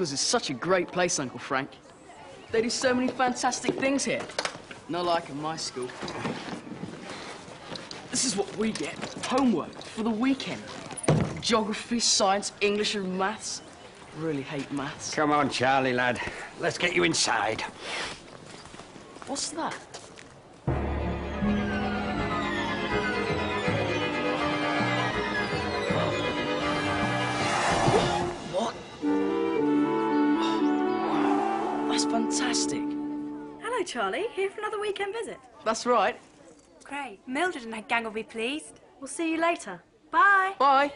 Cackles is such a great place, Uncle Frank. They do so many fantastic things here. Not like in my school. This is what we get. Homework for the weekend. Geography, science, English and maths. Really hate maths. Come on, Charlie, lad. Let's get you inside. What's that? What? That's fantastic. Hello, Charlie. Here for another weekend visit. That's right. Great. Mildred and her gang will be pleased. We'll see you later. Bye. Bye.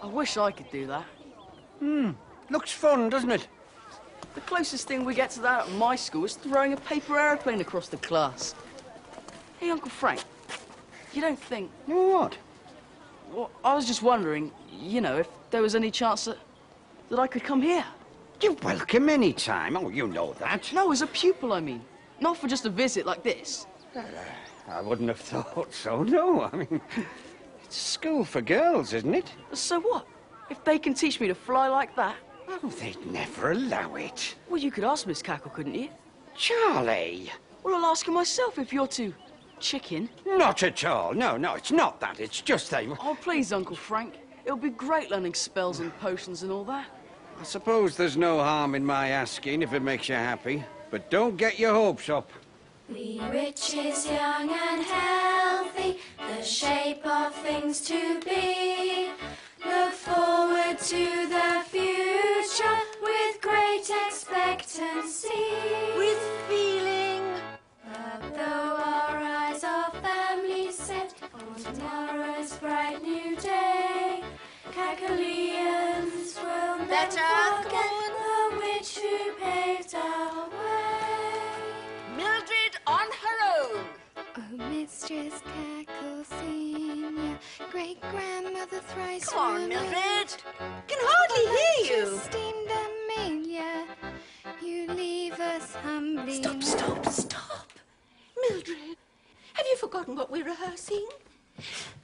I wish I could do that. Looks fun, doesn't it? The closest thing we get to that at my school is throwing a paper aeroplane across the class. Hey, Uncle Frank, you don't think... What? Well, I was just wondering, you know, if there was any chance that I could come here. You're welcome any time. Oh, you know that. No, as a pupil, I mean. Not for just a visit like this. I wouldn't have thought so, no. I mean, it's a school for girls, isn't it? So what? If they can teach me to fly like that? Oh, they'd never allow it. Well, you could ask Miss Cackle, couldn't you? Charlie! Well, I'll ask her myself if you're too... chicken. Not at all. No, it's not that. It's just that... Oh, please, Uncle Frank. It'll be great learning spells and potions and all that. I suppose there's no harm in my asking if it makes you happy. But don't get your hopes up. The witches young and healthy, the shape of things to be. Look forward to the future with great expectancy. With feeling. But though our eyes are firmly set for tomorrow's bright new day, Cackleians will never forget the witch who paved our way. Mildred on her own. Oh, Mistress Cackle Senior, great-grandmother thrice Come on, removed, Mildred. Can hardly hear you. esteemed Amelia, you leave us humbly. Stop. Mildred, have you forgotten what we're rehearsing?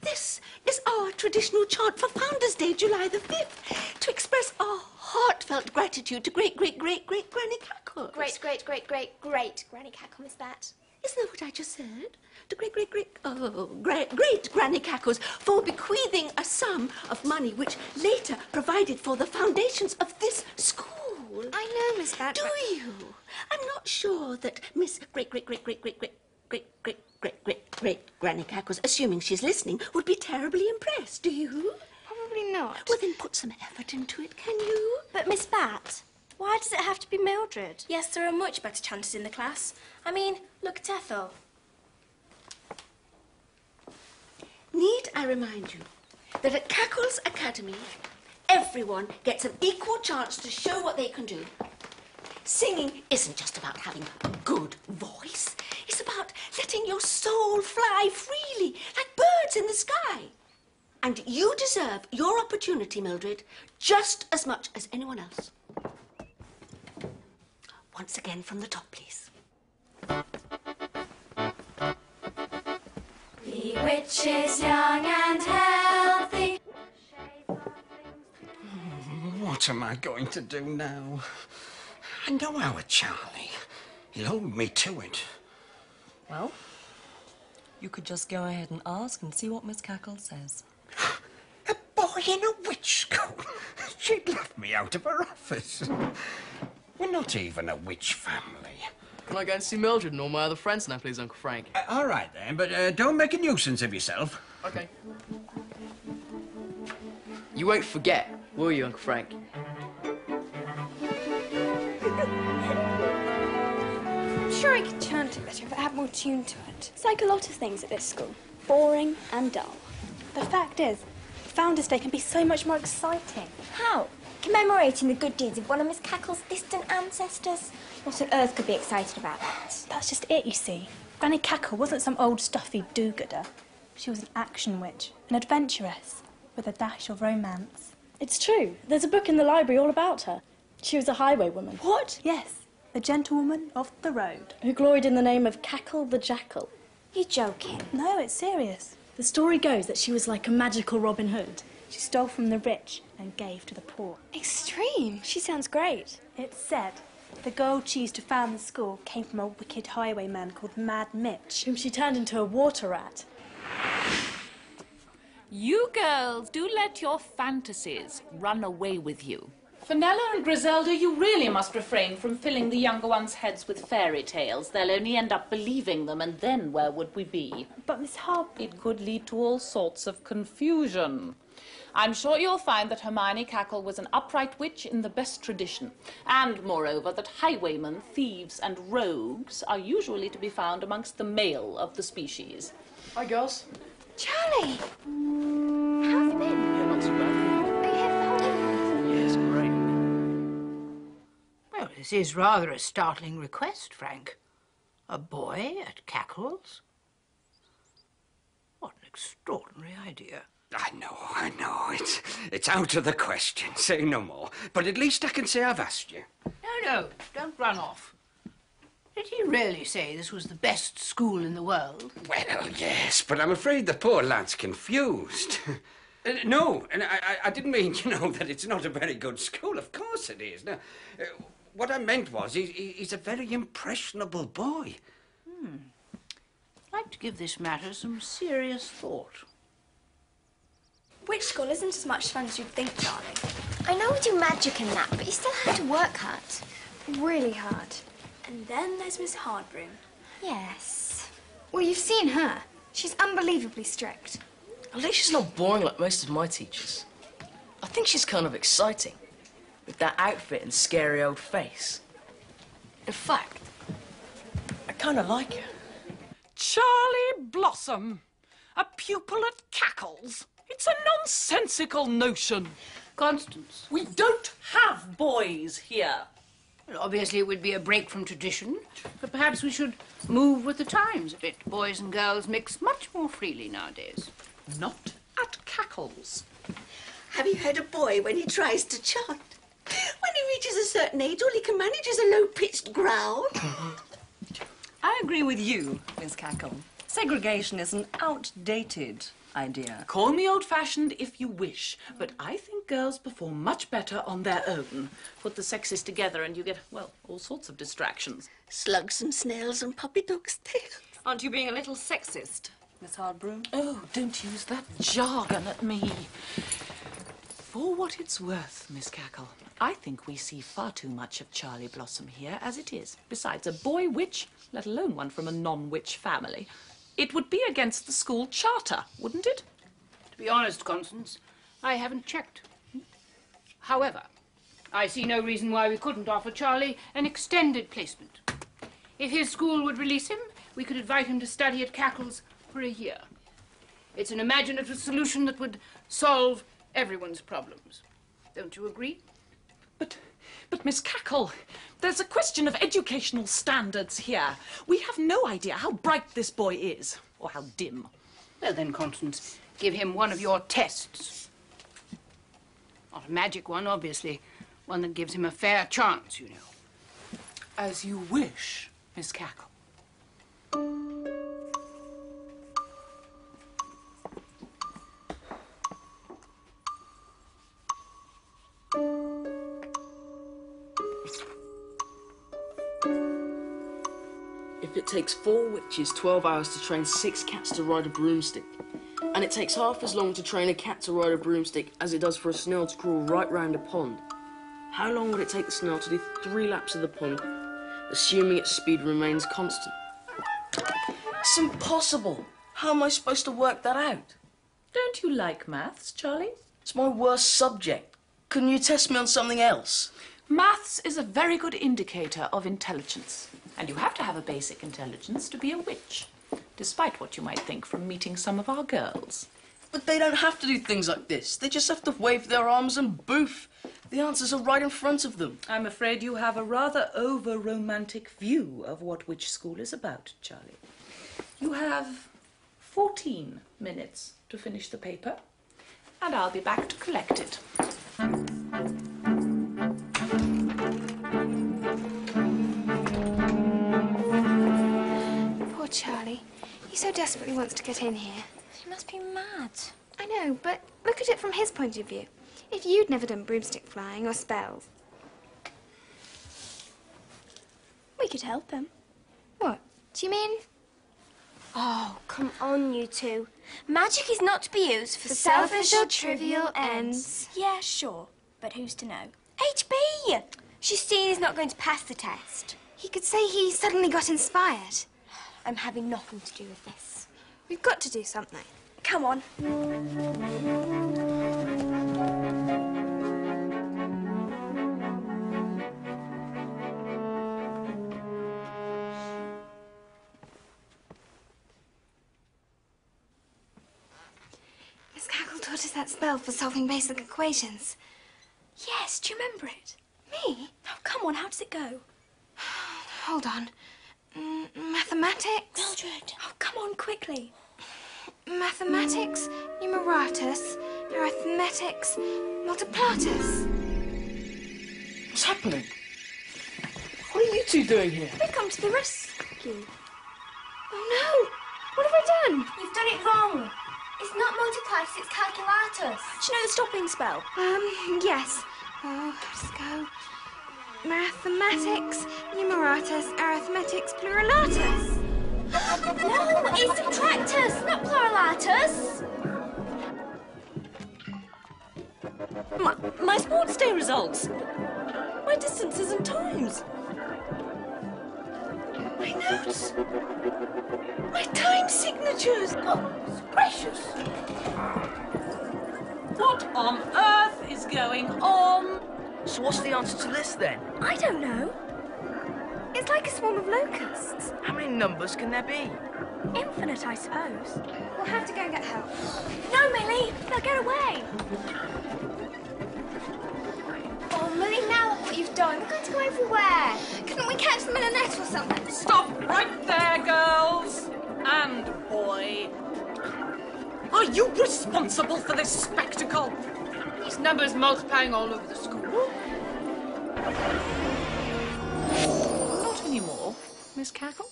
This is our traditional chant for Founders' Day, July the 5th, to express our heartfelt gratitude to great-great-great-great Granny Cackle. Great Granny Cackle, is that? Isn't that what I just said? To great Granny Cackles for bequeathing a sum of money which later provided for the foundations of this school. I know, Miss Bat. Do you? I'm not sure that Miss great Granny Cackles, assuming she's listening, would be terribly impressed. Do you? Probably not. Well, then put some effort into it, can you? But Miss Bat, why does it have to be Mildred? Yes, there are much better chances in the class. I mean, look at Ethel. Need I remind you that at Cackle's Academy, everyone gets an equal chance to show what they can do. Singing isn't just about having a good voice. It's about letting your soul fly freely, like birds in the sky. And you deserve your opportunity, Mildred, just as much as anyone else. Once again from the top, please. The witches young and healthy. What am I going to do now? I know our Charlie. He'll hold me to it. Well, you could just go ahead and ask and see what Miss Cackle says. A boy in a witch school? She'd laugh me out of her office. We're not even a witch family. Can I go and see Mildred and all my other friends now, please, Uncle Frank? All right, then, but don't make a nuisance of yourself. OK. You won't forget, will you, Uncle Frank? I'm sure I could chant it better if I had more tune to it. It's like a lot of things at this school. Boring and dull. The fact is, Founders' Day can be so much more exciting. How? Commemorating the good deeds of one of Miss Cackle's distant ancestors? What on earth could be excited about that? That's just it, you see. Granny Cackle wasn't some old stuffy do-gooder. She was an action witch, an adventuress, with a dash of romance. It's true. There's a book in the library all about her. She was a highwaywoman. What? Yes, a gentlewoman of the road, who gloried in the name of Cackle the Jackal. You're joking. No, it's serious. The story goes that she was like a magical Robin Hood. She stole from the rich and gave to the poor. Extreme. She sounds great. It's said the gold she used to found the school came from a wicked highwayman called Mad Mitch, whom she turned into a water rat. You girls, do let your fantasies run away with you. Fenella and Griselda, you really must refrain from filling the younger ones' heads with fairy tales. They'll only end up believing them, and then where would we be? But Miss Hobb... It could lead to all sorts of confusion. I'm sure you'll find that Hermione Cackle was an upright witch in the best tradition, and, moreover, that highwaymen, thieves, and rogues are usually to be found amongst the male of the species. Hi, girls. Charlie! How's it been? Yeah, not too bad. Are you here for the holidays? Yeah, it's great. Well, this is rather a startling request, Frank. A boy at Cackle's? What an extraordinary idea. I know. It's out of the question. Say no more. But at least I can say I've asked you. No, don't run off. Did he really say this was the best school in the world? Well, yes, but I'm afraid the poor lad's confused. No, and I didn't mean, that it's not a very good school. Of course it is. No, what I meant was he's a very impressionable boy. I'd like to give this matter some serious thought. Witch school isn't as much fun as you'd think, Charlie. I know we do magic and that, but you still have to work hard. Really hard. And then there's Miss Hardbroom. Yes. Well, you've seen her. She's unbelievably strict. At least she's not boring like most of my teachers. I think she's kind of exciting, with that outfit and scary old face. In fact, I kind of like her. Charlie Blossom, a pupil at Cackle's. It's a nonsensical notion. Constance. We don't have boys here. Well, obviously, it would be a break from tradition, but perhaps we should move with the times a bit. Boys and girls mix much more freely nowadays. Not at Cackle's. Have you heard a boy when he tries to chant? When he reaches a certain age, all he can manage is a low-pitched growl. I agree with you, Miss Cackle. Segregation is an outdated idea. Call me old-fashioned if you wish, but I think girls perform much better on their own. Put the sexes together and you get, well, all sorts of distractions. Slugs and snails and puppy dogs' tails. Aren't you being a little sexist, Miss Hardbroom? Oh, don't use that jargon at me. For what it's worth, Miss Cackle, I think we see far too much of Charlie Blossom here as it is. Besides, a boy witch, let alone one from a non-witch family, it would be against the school charter, wouldn't it? To be honest, Constance, I haven't checked. However, I see no reason why we couldn't offer Charlie an extended placement. If his school would release him, we could invite him to study at Cackle's for a year. It's an imaginative solution that would solve everyone's problems. Don't you agree? But Miss Cackle, there's a question of educational standards here. We have no idea how bright this boy is, or how dim. Well then, Constance, give him one of your tests. Not a magic one, obviously. One that gives him a fair chance, you know. As you wish, Miss Cackle. If it takes 4 witches 12 hours to train 6 cats to ride a broomstick, and it takes half as long to train a cat to ride a broomstick as it does for a snail to crawl right round a pond, how long would it take the snail to do 3 laps of the pond, assuming its speed remains constant? It's impossible. How am I supposed to work that out? Don't you like maths, Charlie? It's my worst subject. Couldn't you test me on something else? Maths is a very good indicator of intelligence. And you have to have a basic intelligence to be a witch, despite what you might think from meeting some of our girls. But they don't have to do things like this. They just have to wave their arms and boof. The answers are right in front of them. I'm afraid you have a rather over-romantic view of what witch school is about, Charlie. You have 14 minutes to finish the paper, and I'll be back to collect it. Poor Charlie. He so desperately wants to get in here. She must be mad. I know, but look at it from his point of view. If you'd never done broomstick flying or spells. We could help him. What? Do you mean? Oh, come on, you two. Magic is not to be used for selfish or trivial ends. Yeah, sure. But who's to know? HB! Justine is not going to pass the test. He could say he suddenly got inspired. I'm having nothing to do with this. We've got to do something. Come on. Miss Cackle taught us that spell for solving basic equations. Yes, do you remember it? Me? Oh, come on, how does it go? Hold on. Mathematics? Mildred. Oh, come on, quickly. Mathematics, numeratus, arithmetics, multiplicatus. What's happening? What are you two doing here? We've come to the rescue. Oh no! What have I done? You've done it wrong. It's not multiplicatus, it's calculatus. Do you know the stopping spell? Yes. Oh, let's go. Mathematics, numeratus, arithmetics, pluralatus. No, it's subtractus, not pluralatus. My sports day results. My distances and times. My notes. My time signatures. Oh, gracious. What on earth is going on? So what's the answer to this then? I don't know. It's like a swarm of locusts. How many numbers can there be? Infinite, I suppose. We'll have to go and get help. No, Millie, they'll get away. Oh, Millie, now look what you've done. We're going to go everywhere. Couldn't we catch them in a net or something? Stop right there, girls. And boy. Are you responsible for this spectacle? These numbers multiplying all over the school. Not anymore, Miss Cackle.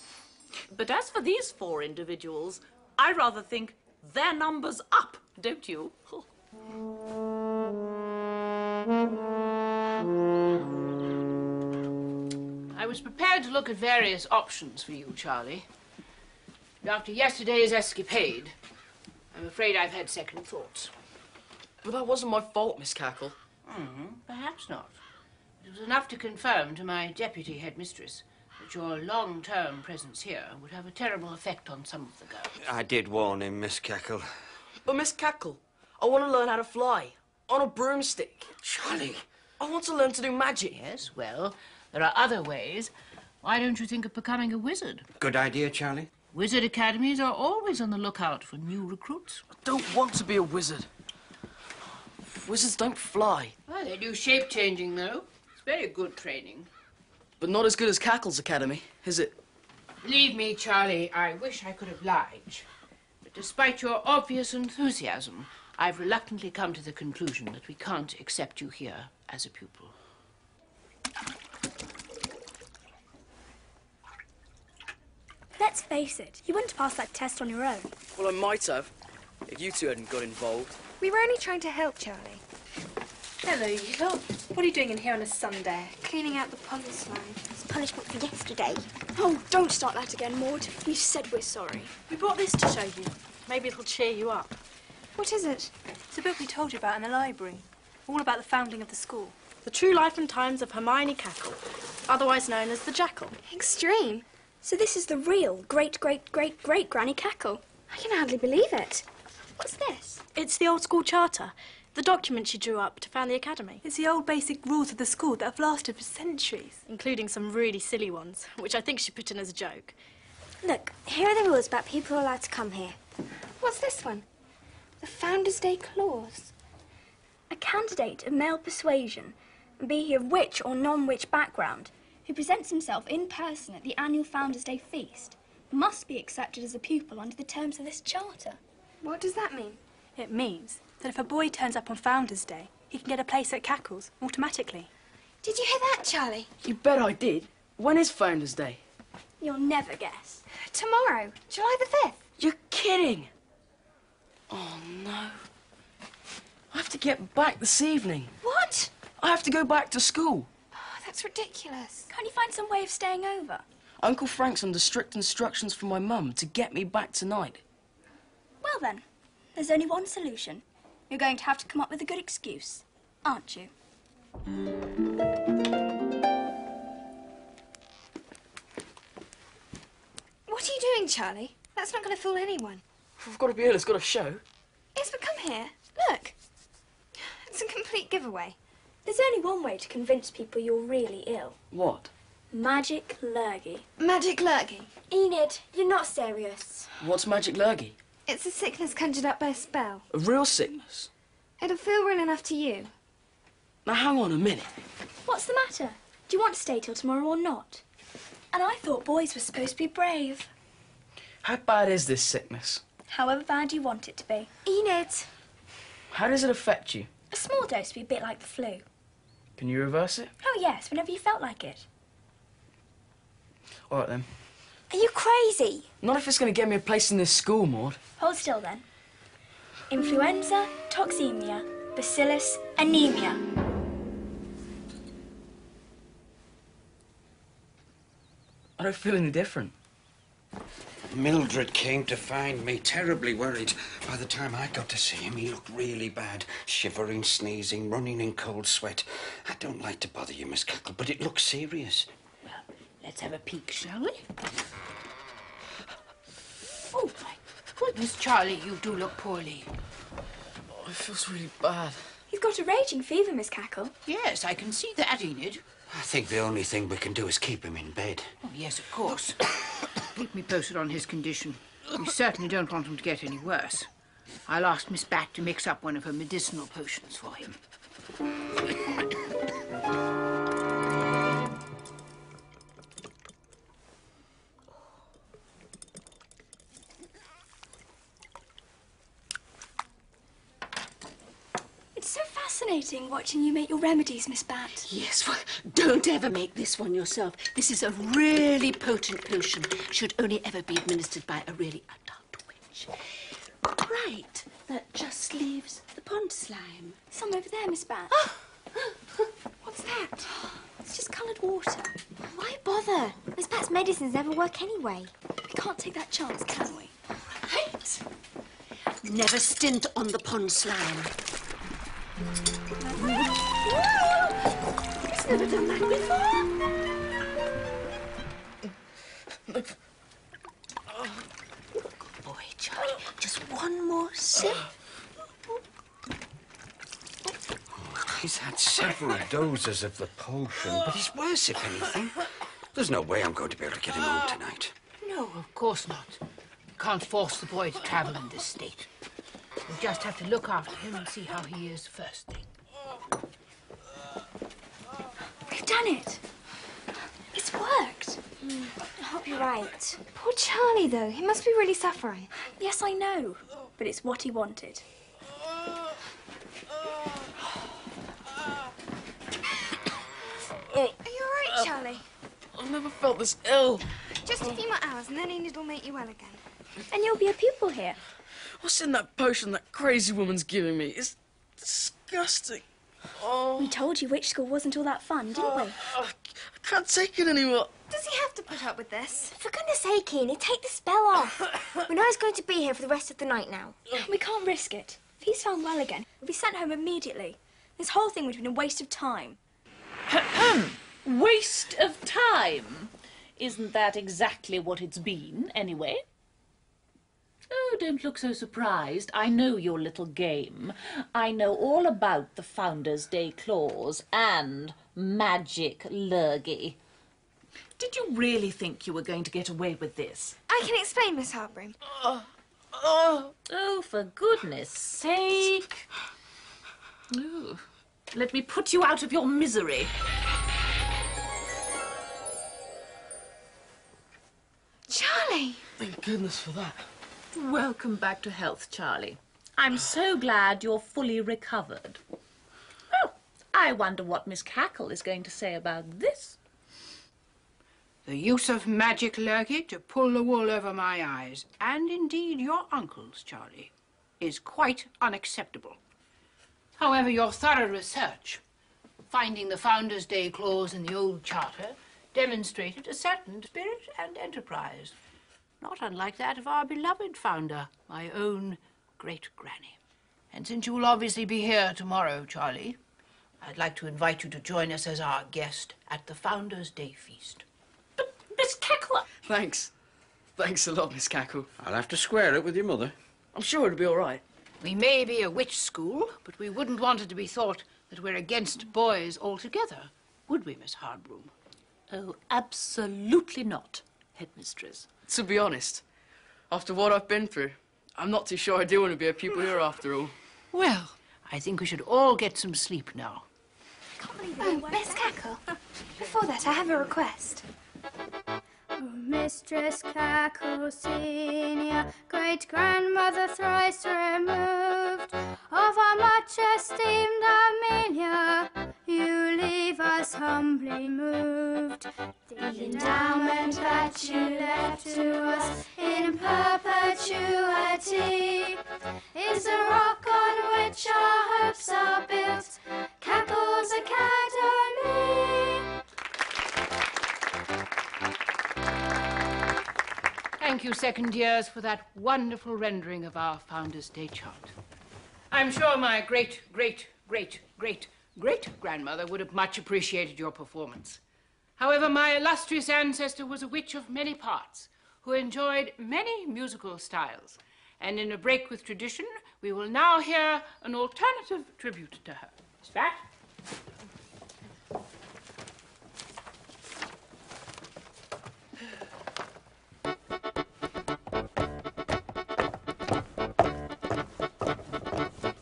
But as for these four individuals, I rather think their number's up, don't you? I was prepared to look at various options for you, Charlie. But after yesterday's escapade, I'm afraid I've had second thoughts. But that wasn't my fault, Miss Cackle. Perhaps not. It was enough to confirm to my deputy headmistress that your long-term presence here would have a terrible effect on some of the girls. I did warn him, Miss Cackle. But Miss Cackle, I want to learn how to fly. On a broomstick. Charlie. I want to learn to do magic. Yes, well, there are other ways. Why don't you think of becoming a wizard? Good idea, Charlie. Wizard academies are always on the lookout for new recruits. I don't want to be a wizard. Wizards don't fly. Well, they do shape-changing, though. It's very good training. But not as good as Cackle's academy, is it? Believe me, Charlie, I wish I could oblige. But despite your obvious enthusiasm, I've reluctantly come to the conclusion that we can't accept you here as a pupil. Let's face it, you wouldn't pass that test on your own. Well, I might have, if you two hadn't got involved. We were only trying to help, Charlie. Hello, you lot. What are you doing in here on a Sunday? Cleaning out the pond slide. It's punishment for yesterday. Oh, don't start that again, Maud. You said we're sorry. We brought this to show you. Maybe it'll cheer you up. What is it? It's a book we told you about in the library. All about the founding of the school. The true life and times of Hermione Cackle, otherwise known as the Jackal. Extreme. So this is the real great-great-great-great-Granny Cackle. I can hardly believe it. What's this? It's the old school charter, the document she drew up to found the academy. It's the old basic rules of the school that have lasted for centuries, including some really silly ones, which I think she put in as a joke. Look, here are the rules about people who are allowed to come here. What's this one? The Founders' Day Clause. A candidate of male persuasion, be he of witch or non-witch background, who presents himself in person at the annual Founders' Day feast, must be accepted as a pupil under the terms of this charter. What does that mean? It means that if a boy turns up on Founders' Day, he can get a place at Cackle's automatically. Did you hear that, Charlie? You bet I did. When is Founders' Day? You'll never guess. Tomorrow, July the 5th. You're kidding. Oh, no. I have to get back this evening. What? I have to go back to school. Oh, that's ridiculous. Can't you find some way of staying over? Uncle Frank's under strict instructions from my mum to get me back tonight. Well then, there's only one solution. You're going to have to come up with a good excuse, aren't you? What are you doing, Charlie? That's not going to fool anyone. If I've got to be ill, it's got to show. Yes, but come here. Look. It's a complete giveaway. There's only one way to convince people you're really ill. What? Magic lurgy. Magic lurgy. Enid, you're not serious. What's magic lurgy? It's a sickness conjured up by a spell. A real sickness? It'll feel real enough to you. Now, hang on a minute. What's the matter? Do you want to stay till tomorrow or not? And I thought boys were supposed to be brave. How bad is this sickness? However bad you want it to be. Enid. How does it affect you? A small dose would be a bit like the flu. Can you reverse it? Oh yes, whenever you felt like it. All right, then. Are you crazy? Not if it's going to get me a place in this school, Maud. Hold still then. Influenza, toxemia, bacillus, anemia. I don't feel any different. Mildred came to find me terribly worried. By the time I got to see him, he looked really bad. Shivering, sneezing, running in cold sweat. I don't like to bother you, Miss Cackle, but it looks serious. Well, let's have a peek, shall we? Oh, my goodness, Charlie, you do look poorly. Oh, it feels really bad. He's got a raging fever, Miss Cackle. Yes, I can see that, Enid. I think the only thing we can do is keep him in bed. Oh, yes, of course. Keep me posted on his condition. We certainly don't want him to get any worse. I'll ask Miss Bat to mix up one of her medicinal potions for him. It's so fascinating watching you make your remedies, Miss Bat. Yes, well, don't ever make this one yourself. This is a really potent potion. Should only ever be administered by a really adult witch. Right, that just leaves the pond slime. Some over there, Miss Bat. What's that? It's just coloured water. Why bother? Miss Pat's medicines never work anyway. We can't take that chance, can we? Right. Never stint on the pond slime. He's never done that before. Good boy, Charlie. Just one more sip. He's had several doses of the potion, but he's worse, if anything. There's no way I'm going to be able to get him home tonight. No, of course not. You can't force the boy to travel in this state. We'll just have to look after him and see how he is first thing. We've done it. It's worked. I hope you're right. Poor Charlie, though. He must be really suffering. Yes, I know. But it's what he wanted. Are you all right, Charlie? I've never felt this ill. Just a few more hours and then Enid will make you well again. And you'll be a pupil here. What's in that potion that crazy woman's giving me? It's disgusting. Oh. We told you witch school wasn't all that fun, didn't we? I can't take it anymore. Does he have to put up with this? For goodness sake, Enid, take the spell off. We know he's going to be here for the rest of the night now. We can't risk it. If he's found well again, he'll be sent home immediately. This whole thing would have been a waste of time. Waste of time? Isn't that exactly what it's been, anyway? Oh, don't look so surprised. I know your little game. I know all about the Founder's Day clause and magic lurgy. Did you really think you were going to get away with this? I can explain, Miss Harbroom. Oh, for goodness sake. Ooh. Let me put you out of your misery. Charlie! Thank goodness for that. Welcome back to health, Charlie. I'm so glad you're fully recovered. Oh, I wonder what Miss Cackle is going to say about this. The use of magic lurgy to pull the wool over my eyes, and indeed your uncle's, Charlie, is quite unacceptable. However, your thorough research, finding the Founders' Day clause in the old charter, demonstrated a certain spirit and enterprise, not unlike that of our beloved founder, my own great-granny. And since you will obviously be here tomorrow, Charlie, I'd like to invite you to join us as our guest at the Founders' Day feast. But, Miss Cackle... Thanks. Thanks a lot, Miss Cackle. I'll have to square it with your mother. I'm sure it'll be all right. We may be a witch school, but we wouldn't want it to be thought that we're against boys altogether, would we, Miss Hardbroom? Oh, absolutely not, headmistress. To be honest, after what I've been through, I'm not too sure I do want to be a pupil here after all. Well, I think we should all get some sleep now. Oh, Miss Cackle. Before that, I have a request. Oh, Mistress Cackle Senior, great-grandmother thrice removed, of our much esteemed Amelia, you leave us humbly moved. The endowment that you left to us in perpetuity is a rock on which our hopes are built, Cackle's Academy. Thank you, second years, for that wonderful rendering of our Founders' Day chart. I'm sure my great-great-great-great-great-grandmother would have much appreciated your performance. However, my illustrious ancestor was a witch of many parts who enjoyed many musical styles. And in a break with tradition, we will now hear an alternative tribute to her. Is that?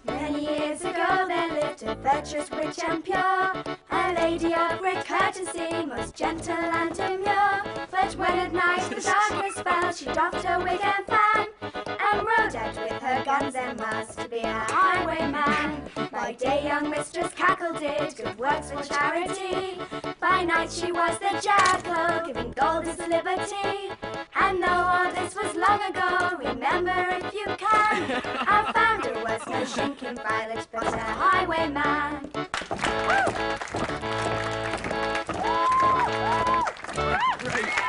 Many years ago there lived a virtuous witch and pure, a lady of great courtesy, most gentle and demure. But when at night the darkness fell, she doffed her wig and fan, and rode out with her guns and mask to be a highwayman. By day young Mistress Cackle did good works for charity, by night she was the jackal, giving gold as liberty. And though all this was long ago, remember if you can, our founder was no shrinking violet, but a highwayman. Great.